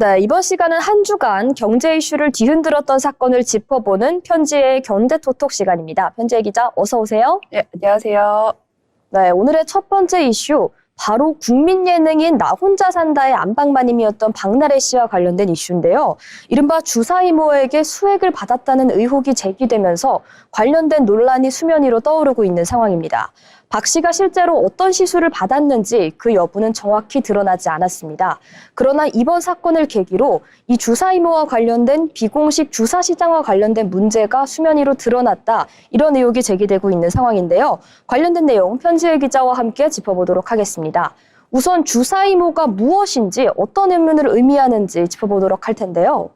네, 이번 시간은 한 주간 경제 이슈를 뒤흔들었던 사건을 짚어보는 편지의 견대토톡 시간입니다. 편지의 기자, 어서 오세요. 네, 안녕하세요. 네, 오늘의 첫 번째 이슈, 바로 국민 예능인 나 혼자 산다의 안방마님이었던 박나래 씨와 관련된 이슈인데요. 이른바 주사 이모에게 수액을 받았다는 의혹이 제기되면서 관련된 논란이 수면 위로 떠오르고 있는 상황입니다. 박 씨가 실제로 어떤 시술을 받았는지 그 여부는 정확히 드러나지 않았습니다. 그러나 이번 사건을 계기로 이 주사 이모와 관련된 비공식 주사 시장과 관련된 문제가 수면 위로 드러났다. 이런 의혹이 제기되고 있는 상황인데요. 관련된 내용 편지의 기자와 함께 짚어보도록 하겠습니다. 우선 주사 이모가 무엇인지 어떤 의미를 의미하는지 짚어보도록 할 텐데요.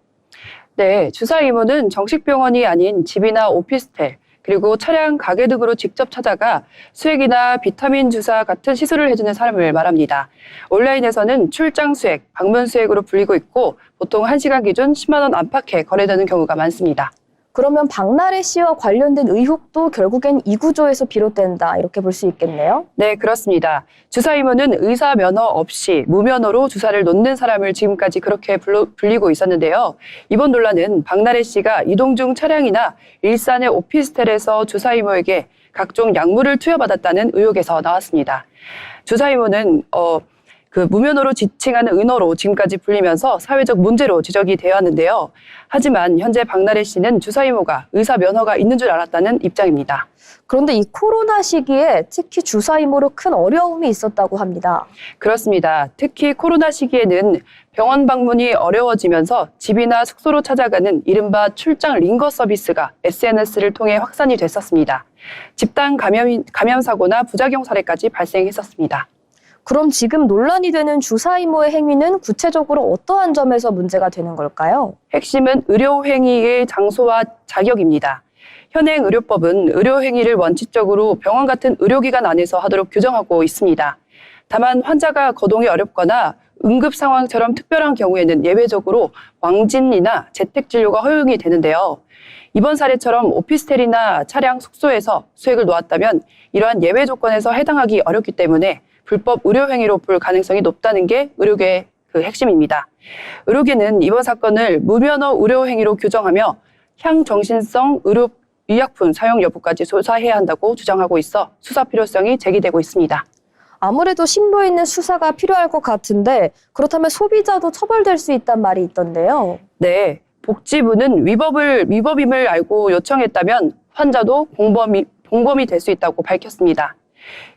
네, 주사 이모는 정식 병원이 아닌 집이나 오피스텔, 그리고 차량, 가게 등으로 직접 찾아가 수액이나 비타민 주사 같은 시술을 해주는 사람을 말합니다. 온라인에서는 출장 수액, 방문 수액으로 불리고 있고 보통 1시간 기준 10만 원 안팎에 거래되는 경우가 많습니다. 그러면 박나래 씨와 관련된 의혹도 결국엔 이 구조에서 비롯된다, 이렇게 볼 수 있겠네요? 네, 그렇습니다. 주사 이모는 의사 면허 없이 무면허로 주사를 놓는 사람을 지금까지 그렇게 불리고 있었는데요. 이번 논란은 박나래 씨가 이동 중 차량이나 일산의 오피스텔에서 주사 이모에게 각종 약물을 투여받았다는 의혹에서 나왔습니다. 주사 이모는 무면허로 지칭하는 은어로 지금까지 불리면서 사회적 문제로 지적이 되어 왔는데요. 하지만 현재 박나래 씨는 주사 이모가 의사 면허가 있는 줄 알았다는 입장입니다. 그런데 이 코로나 시기에 특히 주사 이모로 큰 어려움이 있었다고 합니다. 그렇습니다. 특히 코로나 시기에는 병원 방문이 어려워지면서 집이나 숙소로 찾아가는 이른바 출장 링거 서비스가 SNS를 통해 확산이 됐었습니다. 집단 감염 사고나 부작용 사례까지 발생했었습니다. 그럼 지금 논란이 되는 주사 이모의 행위는 구체적으로 어떠한 점에서 문제가 되는 걸까요? 핵심은 의료행위의 장소와 자격입니다. 현행 의료법은 의료행위를 원칙적으로 병원 같은 의료기관 안에서 하도록 규정하고 있습니다. 다만 환자가 거동이 어렵거나 응급 상황처럼 특별한 경우에는 예외적으로 왕진이나 재택진료가 허용이 되는데요. 이번 사례처럼 오피스텔이나 차량, 숙소에서 수액을 놓았다면 이러한 예외 조건에서 해당하기 어렵기 때문에 불법 의료행위로 볼 가능성이 높다는 게 의료계의 핵심입니다. 의료계는 이번 사건을 무면허 의료행위로 규정하며 향정신성 의약품 사용 여부까지 조사해야 한다고 주장하고 있어 수사 필요성이 제기되고 있습니다. 아무래도 심도 있는 수사가 필요할 것 같은데 그렇다면 소비자도 처벌될 수 있단 말이 있던데요. 네, 복지부는 위법임을 알고 요청했다면 환자도 공범이 될 수 있다고 밝혔습니다.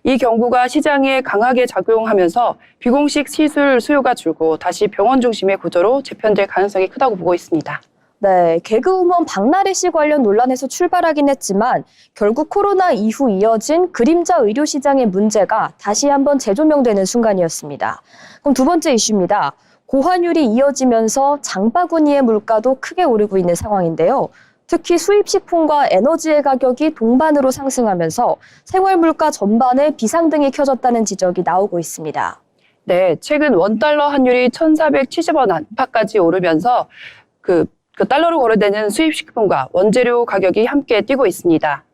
이 경고가 시장에 강하게 작용하면서 비공식 시술 수요가 줄고 다시 병원 중심의 구조로 재편될 가능성이 크다고 보고 있습니다. 네, 개그우먼 박나래 씨 관련 논란에서 출발하긴 했지만 결국 코로나 이후 이어진 그림자 의료 시장의 문제가 다시 한번 재조명되는 순간이었습니다. 그럼 두 번째 이슈입니다. 고환율이 이어지면서 장바구니의 물가도 크게 오르고 있는 상황인데요. 특히 수입식품과 에너지의 가격이 동반으로 상승하면서 생활물가 전반에 비상등이 켜졌다는 지적이 나오고 있습니다. 네, 최근 원달러 환율이 1,470원 안팎까지 오르면서 그 달러로 거래되는 수입식품과 원재료 가격이 함께 뛰고 있습니다.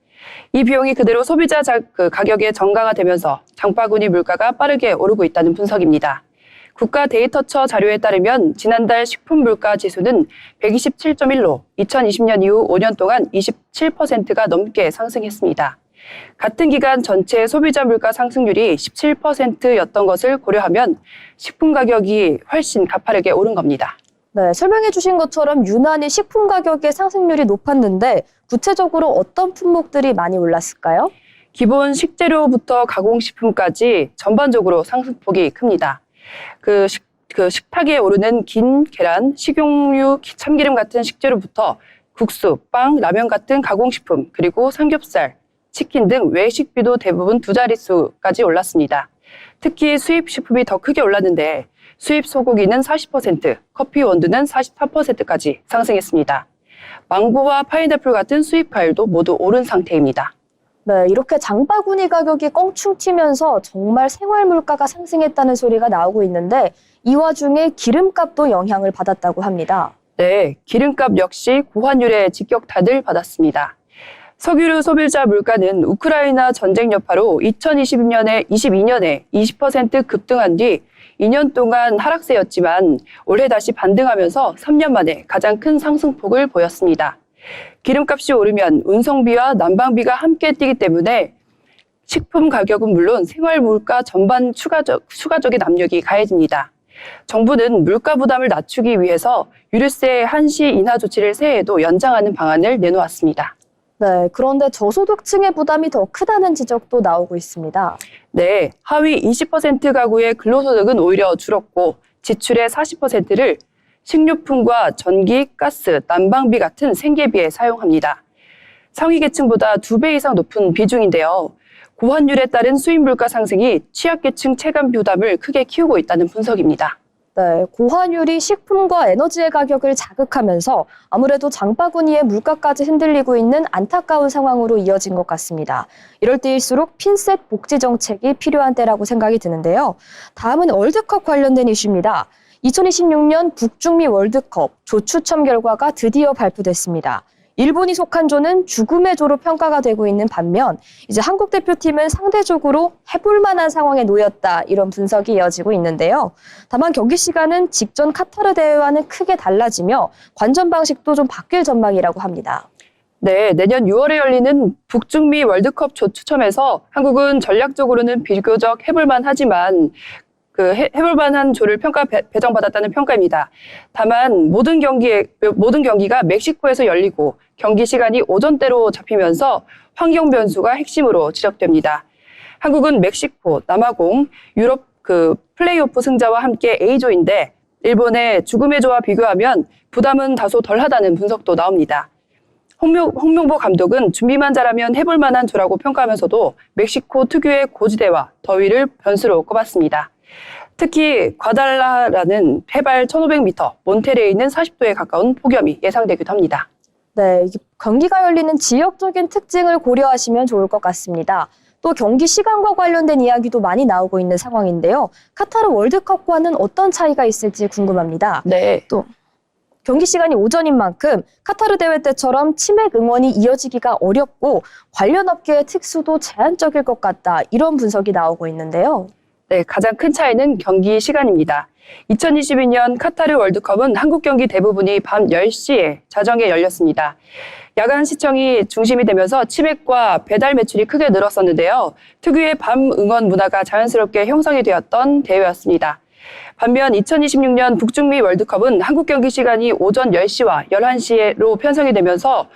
이 비용이 그대로 소비자 가격에 전가가 되면서 장바구니 물가가 빠르게 오르고 있다는 분석입니다. 국가데이터처 자료에 따르면 지난달 식품물가 지수는 127.1로 2020년 이후 5년 동안 27%가 넘게 상승했습니다. 같은 기간 전체 소비자 물가 상승률이 17%였던 것을 고려하면 식품 가격이 훨씬 가파르게 오른 겁니다. 네, 설명해 주신 것처럼 유난히 식품 가격의 상승률이 높았는데 구체적으로 어떤 품목들이 많이 올랐을까요? 기본 식재료부터 가공식품까지 전반적으로 상승폭이 큽니다. 식탁에 오르는 긴 계란, 식용유, 참기름 같은 식재료부터 국수, 빵, 라면 같은 가공식품, 그리고 삼겹살, 치킨 등 외식비도 대부분 두 자릿수까지 올랐습니다. 특히 수입식품이 더 크게 올랐는데 수입 소고기는 40%, 커피 원두는 44%까지 상승했습니다. 망고와 파인애플 같은 수입 과일도 모두 오른 상태입니다. 네, 이렇게 장바구니 가격이 껑충 튀면서 정말 생활 물가가 상승했다는 소리가 나오고 있는데 이 와중에 기름값도 영향을 받았다고 합니다. 네, 기름값 역시 고환율에 직격탄을 받았습니다. 석유류 소비자 물가는 우크라이나 전쟁 여파로 2022년에 20% 급등한 뒤 2년 동안 하락세였지만 올해 다시 반등하면서 3년 만에 가장 큰 상승폭을 보였습니다. 기름값이 오르면 운송비와 난방비가 함께 뛰기 때문에 식품 가격은 물론 생활 물가 전반 추가적인 압력이 가해집니다. 정부는 물가 부담을 낮추기 위해서 유류세 한시 인하 조치를 새해에도 연장하는 방안을 내놓았습니다. 네, 그런데 저소득층의 부담이 더 크다는 지적도 나오고 있습니다. 네, 하위 20% 가구의 근로소득은 오히려 줄었고 지출의 40%를 식료품과 전기, 가스, 난방비 같은 생계비에 사용합니다. 상위 계층보다 2배 이상 높은 비중인데요. 고환율에 따른 수입 물가 상승이 취약계층 체감 부담을 크게 키우고 있다는 분석입니다. 네, 고환율이 식품과 에너지의 가격을 자극하면서 아무래도 장바구니의 물가까지 흔들리고 있는 안타까운 상황으로 이어진 것 같습니다. 이럴 때일수록 핀셋 복지 정책이 필요한 때라고 생각이 드는데요. 다음은 월드컵 관련된 이슈입니다. 2026년 북중미 월드컵 조 추첨 결과가 드디어 발표됐습니다. 일본이 속한 조는 죽음의 조로 평가가 되고 있는 반면 이제 한국 대표팀은 상대적으로 해볼 만한 상황에 놓였다, 이런 분석이 이어지고 있는데요. 다만 경기 시간은 직전 카타르 대회와는 크게 달라지며 관전 방식도 좀 바뀔 전망이라고 합니다. 네, 내년 6월에 열리는 북중미 월드컵 조 추첨에서 한국은 전략적으로는 비교적 해볼만 하지만 해볼만한 조를 배정받았다는 평가입니다. 다만 모든 경기가 멕시코에서 열리고 경기 시간이 오전대로 잡히면서 환경 변수가 핵심으로 지적됩니다. 한국은 멕시코, 남아공, 유럽 플레이오프 승자와 함께 A조인데 일본의 죽음의 조와 비교하면 부담은 다소 덜하다는 분석도 나옵니다. 홍명보 감독은 준비만 잘하면 해볼 만한 조라고 평가하면서도 멕시코 특유의 고지대와 더위를 변수로 꼽았습니다. 특히 과달라라는 해발 1,500m, 몬테레이는 40도에 가까운 폭염이 예상되기도 합니다. 네, 경기가 열리는 지역적인 특징을 고려하시면 좋을 것 같습니다. 또 경기 시간과 관련된 이야기도 많이 나오고 있는 상황인데요. 카타르 월드컵과는 어떤 차이가 있을지 궁금합니다. 네. 또 경기 시간이 오전인 만큼 카타르 대회 때처럼 치맥 응원이 이어지기가 어렵고 관련 업계의 특수도 제한적일 것 같다, 이런 분석이 나오고 있는데요. 네, 가장 큰 차이는 경기 시간입니다. 2022년 카타르 월드컵은 한국 경기 대부분이 밤 10시에 자정에 열렸습니다. 야간 시청이 중심이 되면서 치맥과 배달 매출이 크게 늘었었는데요. 특유의 밤 응원 문화가 자연스럽게 형성이 되었던 대회였습니다. 반면 2026년 북중미 월드컵은 한국 경기 시간이 오전 10시와 11시로 편성이 되면서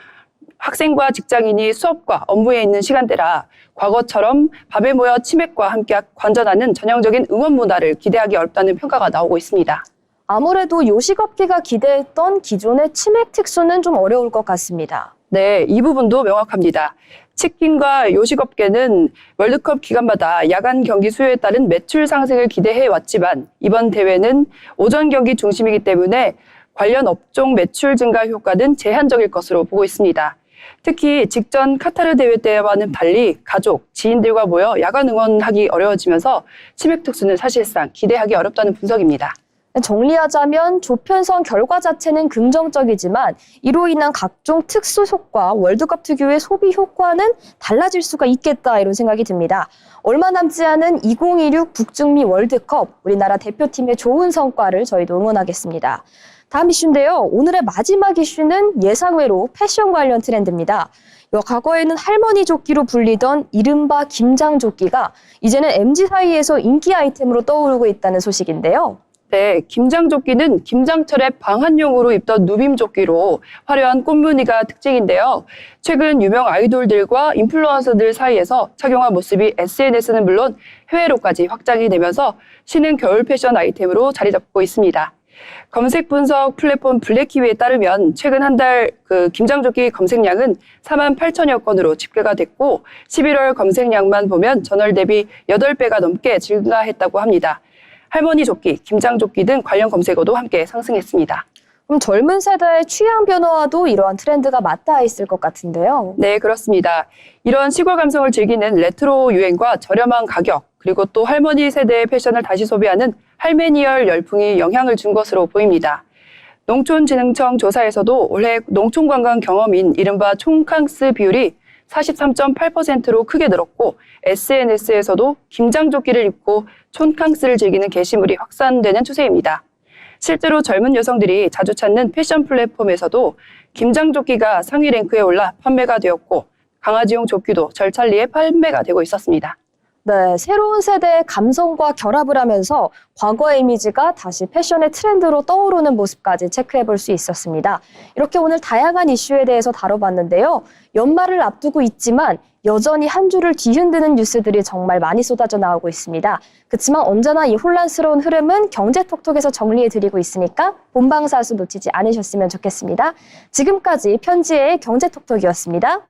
학생과 직장인이 수업과 업무에 있는 시간대라 과거처럼 밤에 모여 치맥과 함께 관전하는 전형적인 응원 문화를 기대하기 어렵다는 평가가 나오고 있습니다. 아무래도 요식업계가 기대했던 기존의 치맥 특수는 좀 어려울 것 같습니다. 네, 이 부분도 명확합니다. 치킨과 요식업계는 월드컵 기간마다 야간 경기 수요에 따른 매출 상승을 기대해 왔지만 이번 대회는 오전 경기 중심이기 때문에 관련 업종 매출 증가 효과는 제한적일 것으로 보고 있습니다. 특히 직전 카타르 대회 때와는 달리 가족, 지인들과 모여 야간 응원하기 어려워지면서 치맥 특수는 사실상 기대하기 어렵다는 분석입니다. 정리하자면 조편성 결과 자체는 긍정적이지만 이로 인한 각종 특수 효과, 월드컵 특유의 소비 효과는 달라질 수가 있겠다, 이런 생각이 듭니다. 얼마 남지 않은 2026 북중미 월드컵, 우리나라 대표팀의 좋은 성과를 저희도 응원하겠습니다. 다음 이슈인데요. 오늘의 마지막 이슈는 예상외로 패션 관련 트렌드입니다. 과거에는 할머니 조끼로 불리던 이른바 김장 조끼가 이제는 MZ 사이에서 인기 아이템으로 떠오르고 있다는 소식인데요. 네, 김장조끼는 김장철에 방한용으로 입던 누빔조끼로 화려한 꽃무늬가 특징인데요. 최근 유명 아이돌들과 인플루언서들 사이에서 착용한 모습이 SNS는 물론 해외로까지 확장이 되면서 신흥 겨울 패션 아이템으로 자리 잡고 있습니다. 검색 분석 플랫폼 블랙키위에 따르면 최근 한 달 김장조끼 검색량은 48,000여 건으로 집계가 됐고 11월 검색량만 보면 전월 대비 8배가 넘게 증가했다고 합니다. 할머니 조끼, 김장조끼 등 관련 검색어도 함께 상승했습니다. 그럼 젊은 세대의 취향 변화와도 이러한 트렌드가 맞닿아 있을 것 같은데요. 네, 그렇습니다. 이런 시골 감성을 즐기는 레트로 유행과 저렴한 가격, 그리고 또 할머니 세대의 패션을 다시 소비하는 할메니얼 열풍이 영향을 준 것으로 보입니다. 농촌진흥청 조사에서도 올해 농촌관광 경험인 이른바 촌캉스 비율이 43.8%로 크게 늘었고 SNS에서도 김장조끼를 입고 촌캉스를 즐기는 게시물이 확산되는 추세입니다. 실제로 젊은 여성들이 자주 찾는 패션 플랫폼에서도 김장조끼가 상위 랭크에 올라 판매가 되었고 강아지용 조끼도 절찬리에 판매가 되고 있었습니다. 네, 새로운 세대의 감성과 결합을 하면서 과거의 이미지가 다시 패션의 트렌드로 떠오르는 모습까지 체크해 볼 수 있었습니다. 이렇게 오늘 다양한 이슈에 대해서 다뤄봤는데요. 연말을 앞두고 있지만 여전히 한 주를 뒤흔드는 뉴스들이 정말 많이 쏟아져 나오고 있습니다. 그렇지만 언제나 이 혼란스러운 흐름은 경제톡톡에서 정리해 드리고 있으니까 본방사수 놓치지 않으셨으면 좋겠습니다. 지금까지 편지의 경제톡톡이었습니다.